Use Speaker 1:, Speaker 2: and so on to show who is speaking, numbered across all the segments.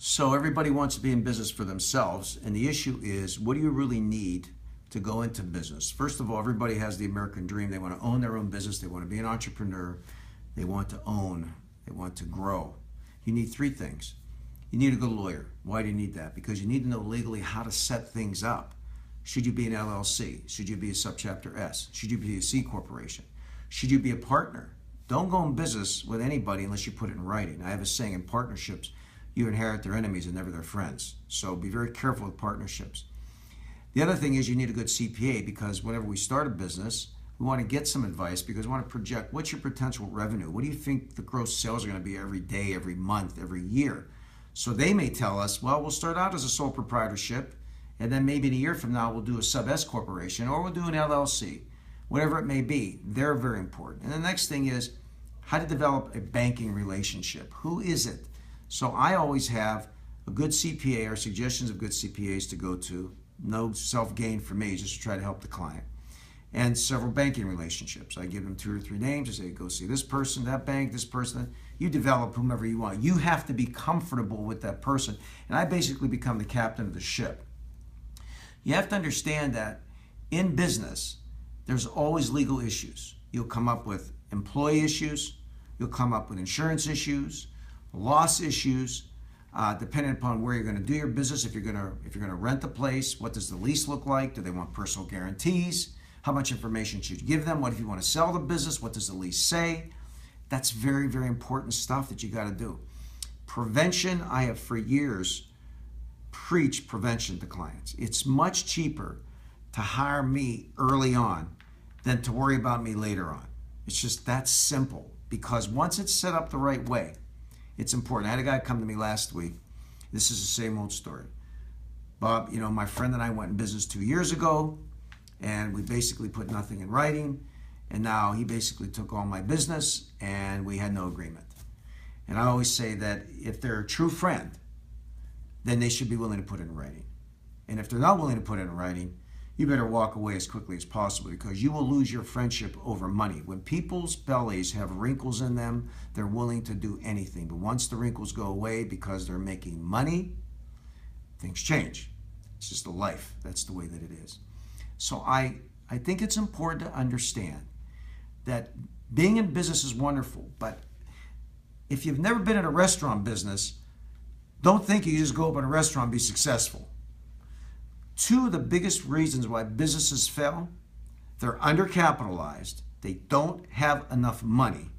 Speaker 1: So everybody wants to be in business for themselves, and the issue is, what do you really need to go into business? First of all, everybody has the American dream. They want to own their own business. They want to be an entrepreneur. They want to own. They want to grow. You need three things. You need a good lawyer. Why do you need that? Because you need to know legally how to set things up. Should you be an LLC? Should you be a subchapter S? Should you be a C corporation? Should you be a partner? Don't go in business with anybody unless you put it in writing. I have a saying, in partnerships, you inherit their enemies and never their friends. So be very careful with partnerships. The other thing is you need a good CPA, because whenever we start a business, we want to get some advice because we want to project what's your potential revenue. What do you think the gross sales are going to be every day, every month, every year? So they may tell us, well, we'll start out as a sole proprietorship, and then maybe in a year from now we'll do a sub-S corporation, or we'll do an LLC. Whatever it may be, they're very important. And the next thing is how to develop a banking relationship. Who is it? So I always have a good CPA or suggestions of good CPAs to go to. No self-gain for me, just to try to help the client. And several banking relationships. I give them 2 or 3 names. I say, go see this person, that bank, this person. You develop whomever you want. You have to be comfortable with that person. And I basically become the captain of the ship. You have to understand that in business, there's always legal issues. You'll come up with employee issues. You'll come up with insurance issues, loss issues, depending upon where you're going to do your business. If you're going to rent a place, what does the lease look like? Do they want personal guarantees? How much information should you give them? What if you want to sell the business? What does the lease say? That's very, very important stuff that you got to do. Prevention, I have for years preached prevention to clients. It's much cheaper to hire me early on than to worry about me later on. It's just that simple, because once it's set up the right way, it's important. I had a guy come to me last week. This is the same old story. Bob, my friend and I went in business 2 years ago, and we basically put nothing in writing, and now he basically took all my business, and we had no agreement. And I always say that if they're a true friend, then they should be willing to put it in writing. And if they're not willing to put it in writing, you better walk away as quickly as possible, because you will lose your friendship over money. When people's bellies have wrinkles in them, they're willing to do anything. But once the wrinkles go away because they're making money, things change. It's just a life. That's the way that it is. So I think it's important to understand that being in business is wonderful, but if you've never been in a restaurant business, don't think you just go up in a restaurant and be successful. 2 of the biggest reasons why businesses fail: they're undercapitalized, they don't have enough money,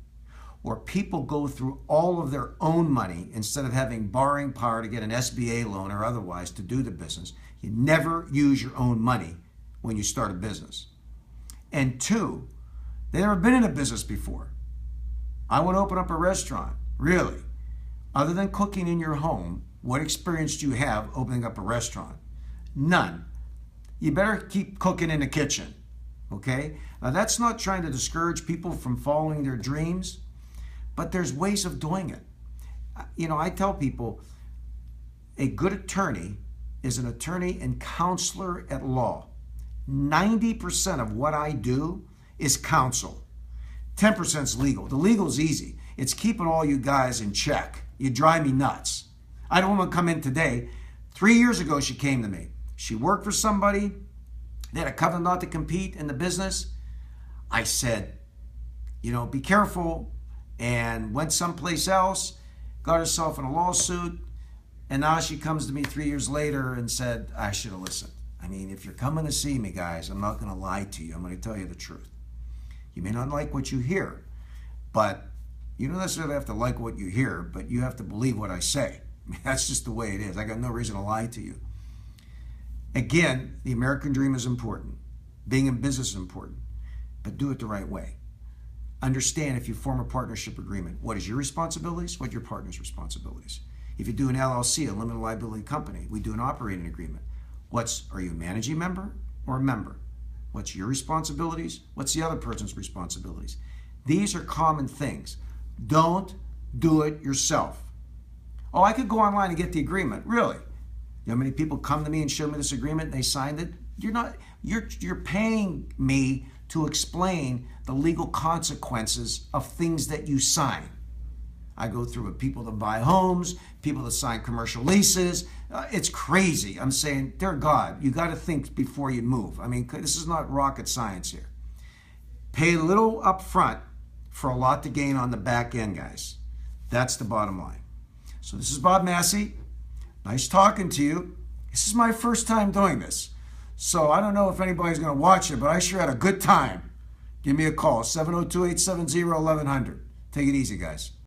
Speaker 1: or people go through all of their own money instead of having borrowing power to get an SBA loan or otherwise to do the business. You never use your own money when you start a business. And 2, they've never been in a business before. I want to open up a restaurant. Really? Other than cooking in your home, what experience do you have opening up a restaurant? None. You better keep cooking in the kitchen, okay? Now, that's not trying to discourage people from following their dreams, but there's ways of doing it. I tell people a good attorney is an attorney and counselor at law. 90% of what I do is counsel. 10% is legal. The legal is easy. It's keeping all you guys in check. You drive me nuts. I don't want to come in today. 3 years ago, she came to me. She worked for somebody. They had a covenant not to compete in the business. I said, be careful, and went someplace else, got herself in a lawsuit, and now she comes to me 3 years later and said, I should have listened. I mean, if you're coming to see me, guys, I'm not going to lie to you. I'm going to tell you the truth. You may not like what you hear, but you don't necessarily have to like what you hear, but you have to believe what I say. I mean, that's just the way it is. I got no reason to lie to you. Again, the American dream is important. Being in business is important, but do it the right way. Understand, if you form a partnership agreement, what is your responsibilities, what are your partner's responsibilities. If you do an LLC, a limited liability company, we do an operating agreement. Are you a managing member or a member? What's your responsibilities? What's the other person's responsibilities? These are common things. Don't do it yourself. Oh, I could go online and get the agreement. Really? You know how many people come to me and show me this agreement and they signed it? You're paying me to explain the legal consequences of things that you sign. I go through with people that buy homes, people that sign commercial leases. It's crazy. I'm saying, dear God, you got to think before you move. I mean, this is not rocket science here. Pay a little up front for a lot to gain on the back end, guys. That's the bottom line. So this is Bob Massey. Nice talking to you. This is my first time doing this. So I don't know if anybody's going to watch it, but I sure had a good time. Give me a call, 702-870-1100. Take it easy, guys.